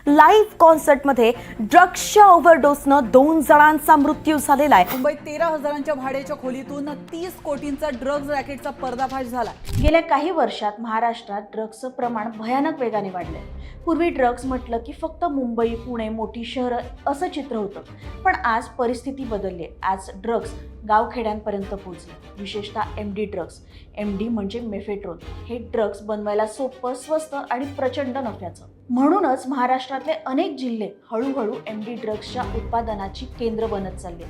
Live कॉन्सर्टमध्ये ड्रग्सच्या ओव्हरडोसनं 2 जणांचा मृत्यू झालेला आहे। मुंबईत 13,000च्या भाड्याच्या खोलीतून 30 कोटींचा ड्रग्ज रॅकेटचा पर्दाफाश झाला। गेल्या काही वर्षात महाराष्ट्रात ड्रग्सचं प्रमाण भयानक वेगाने वाढलंय। पूर्वी ड्रग्स म्हटलं की फक्त मुंबई, पुणे, मोठी शहरं असं चित्र होतं, पण आज परिस्थिती बदलली। आज ड्रग्स गावखेड्यांपर्यंत पोहोचले, विशेषतः MD ड्रग्स। MD म्हणजे मेफेड्रोन। हे ड्रग्स बनवायला सोपं, स्वस्त आणि प्रचंड नफ्याचं। म्हणूनच महाराष्ट्रातले अनेक जिल्हे हळूहळू MD ड्रग्सच्या उत्पादनाची केंद्र बनत चालले।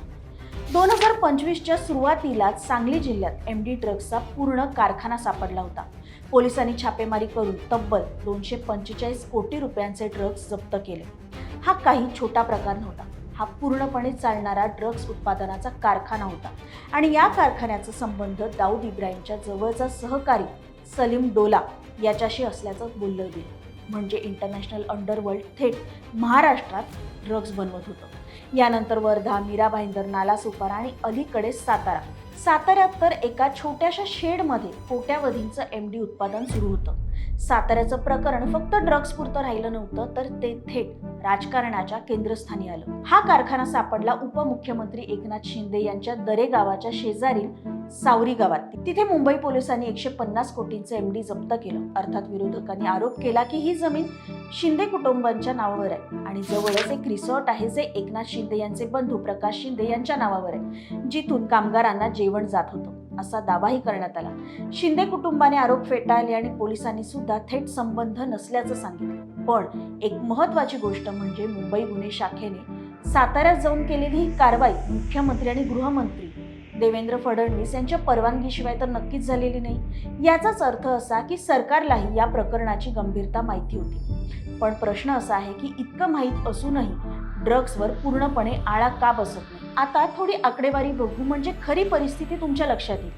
2025च्या सुरुवातीलाच सांगली जिल्ह्यात MD ड्रग्सचा पूर्ण कारखाना सापडला होता। पोलिसांनी छापेमारी करून तब्बल 245 कोटी रुपयांचे ड्रग्स जप्त केले। हा काही छोटा प्रकार नव्हता, हा पूर्णपणे चालणारा ड्रग्स उत्पादनाचा कारखाना होता आणि या कारखान्याचा संबंध दाऊद इब्राहिमच्या जवळचा सहकारी सलीम डोला याच्याशी असल्याचं बोललं गेलं। म्हणजे इंटरनॅशनल अंडरवर्ल्ड थेट महाराष्ट्रात ड्रग्ज बनवत होतं। यानंतर वर्धा, मीरा भाईंदर, नालासोपारा आणि अलीकडे साताऱ्यात तर एका छोट्याशा शेडमध्ये कोट्यावधींचं MD उत्पादन सुरू होतं। साताऱ्याचं प्रकरण फक्त ड्रग्स पुरतं राहिलं नव्हतं, तर ते थेट राजकारणाच्या केंद्रस्थानी आलं। हा कारखाना सापडला उपमुख्यमंत्री एकनाथ शिंदे यांच्या दरे गावाच्या शेजारील सावरी गावात। तिथे मुंबई पोलिसांनी 150 कोटींचं MD जप्त केलं। अर्थात विरोधकांनी आरोप केला की ही जमीन शिंदे कुटुंबांच्या नावावर आहे आणि जवळच एक रिसॉर्ट आहे जे एकनाथ शिंदे यांचे बंधू प्रकाश शिंदे यांच्या नावावर आहे, जिथून कामगारांना जेवण जात होतं, असा दावाही करण्यात आला। शिंदे कुटुंबाने आरोप फेटाळले आणि पोलिसांनी सुद्धा थेट संबंध नसल्याचं सांगितलं। पण एक महत्त्वाची गोष्ट म्हणजे मुंबई गुन्हे शाखेने साताऱ्यात जाऊन केलेली ही कारवाई मुख्यमंत्री आणि गृहमंत्री देवेंद्र फडणवीस यांच्या परवानगीशिवाय तर नक्कीच झालेली नाही। याचाच अर्थ असा की सरकारलाही या प्रकरणाची गंभीरता माहिती होती। पण प्रश्न असा आहे की इतकं माहीत असूनही ड्रग्सवर पूर्णपणे आळा का बसत नाही। आता थोडी आकडेवारी बघू, म्हणजे खरी परिस्थिती तुमच्या लक्षात येईल।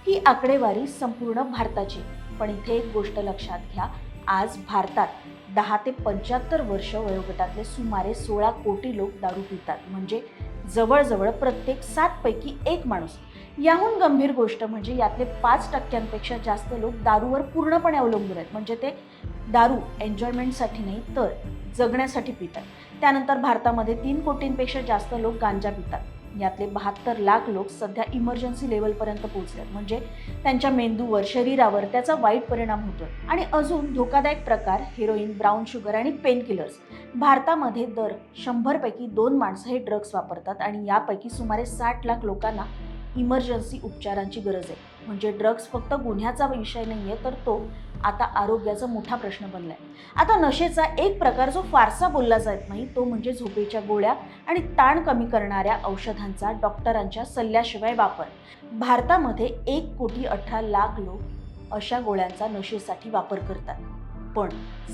ही आकडेवारी संपूर्ण भारताची, पण इथे एक गोष्ट लक्षात घ्या, आज भारतात 10 ते 75 वर्ष वयोगटातले सुमारे 16 कोटी लोक दारू पितात, म्हणजे जवळजवळ प्रत्येक 7 पैकी 1 माणूस। याहून गंभीर गोष्ट म्हणजे यातले 5% जास्त लोक दारूवर पूर्णपणे अवलंबून आहेत, म्हणजे ते दारू एन्जॉयमेंटसाठी नाही तर जगण्यासाठी पितात। त्यानंतर भारतामध्ये 3 कोटींपेक्षा जास्त लोक गांजा पितात। यातले 72 लाख लोक सध्या इमर्जन्सी लेवलपर्यंत पोहोचलेत, म्हणजे त्यांच्या मेंदूवर, शरीरावर त्याचा वाईट परिणाम होतोय। आणि अजून धोकादायक प्रकार हेरोईन, ब्राऊन शुगर आणि पेन किलर्स। भारतामध्ये दर 100 पैकी 2 माणसं हे ड्रग्स वापरतात आणि यापैकी सुमारे 60 लाख लोकांना इमर्जन्सी उपचारांची गरज आहे। म्हणजे ड्रग्स फक्त गुन्ह्याचा विषय नाहीये, तर तो आता आरोग्याचा मोठा प्रश्न बनलाय। आता नशेचा एक प्रकार जो फारसा बोलला जात नाही तो म्हणजे झोपेच्या गोळ्या आणि ताण कमी करणाऱ्या औषधांचा डॉक्टरांच्या सल्ल्याशिवाय वापर। भारतामध्ये 1,18,00,000 लोक अशा गोळ्यांचा नशेसाठी वापर करतात। पण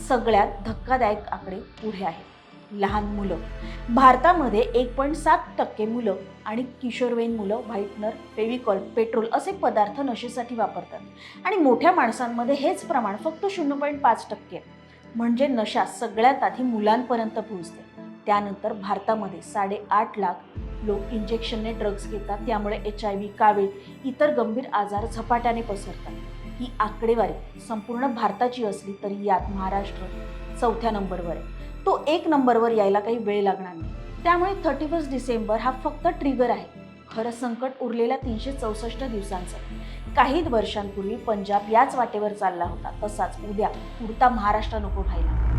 सगळ्यात धक्कादायक आकडे पुढे आहेत। लहान मुलं। भारतामध्ये 1.7% मुलं आणि किशोरवयीन मुलं व्हाईटनर, फेविकॉल, पेट्रोल असे पदार्थ नशेसाठी वापरतात आणि मोठ्या माणसांमध्ये हेच प्रमाण फक्त 0.5%। म्हणजे नशा सगळ्यात आधी मुलांपर्यंत पोहोचते। त्यानंतर भारतामध्ये 8.5 लाख लोक इंजेक्शनने ड्रग्ज घेतात, त्यामुळे HIV, कावीळ, इतर गंभीर आजार झपाट्याने पसरतात। ही आकडेवारी संपूर्ण भारताची असली तरी यात महाराष्ट्र 4थ्या नंबरवर आहे। तो 1 नंबरवर यायला काही वेळ लागणार नाही। त्यामुळे 31 डिसेंबर हा फक्त ट्रिगर आहे, खरं संकट उरलेल्या 364 दिवसांचं। काही वर्षांपूर्वी पंजाब याच वाटेवर चालला होता, तसाच उद्या पुरता महाराष्ट्र नको व्हायला।